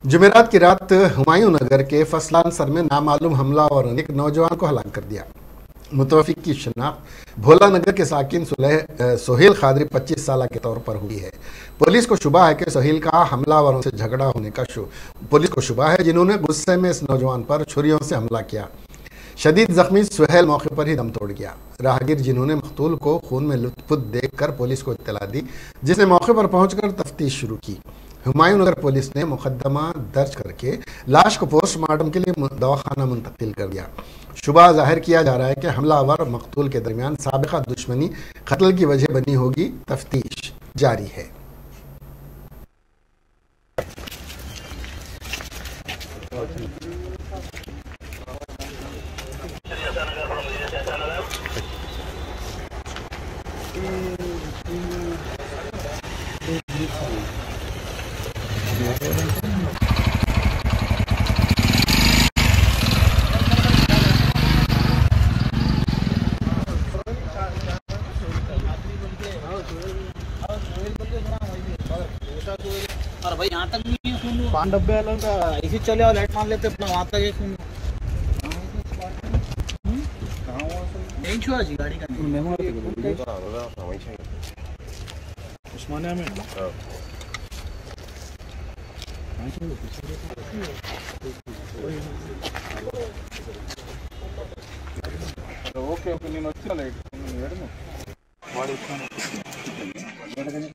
जुमेरात की रात हुमायूं नगर के फसलानसर में नामालूम हमलावरों ने एक नौजवान को हलाक कर दिया। मुतवफ़िक की शनाख्त भोला नगर के साकिन सोहेल खादरी 25 साल के तौर पर हुई है। पुलिस को शुबा है कि सोहेल का हमलावरों से झगड़ा होने का पुलिस को शुबा है, जिन्होंने गुस्से में इस नौजवान पर छुरियों से हमला किया। शदीद जख्मी सुहेल मौके पर ही दम तोड़ गया। राहगीर जिन्होंने मकतूल को खून में लुत्फुत देखकर पुलिस को इत्तला दी, जिसने मौके पर पहुंचकर तफ्तीश शुरू की। हुमायूं नगर पुलिस ने मुकदमा दर्ज करके लाश को पोस्टमार्टम के लिए दवाखाना मुंतकिल कर दिया। शुबा जाहिर किया जा रहा है कि हमलावर और मकतूल के दरमियान साबिका दुश्मनी कत्ल की वजह बनी होगी। तफ्तीश जारी है। और भाई यहाँ तक नहीं सुनो, 5 डब्बे वालों का ऐसे चले और लाइट मार लेते अपना वहाँ तक। एक सुनो नहीं छुआ जी गाड़ी का उस्मानिया में ओके ओके నేను వచ్చా లైట్ ఏడను వాడు ఇస్తాను ఇవన్నీ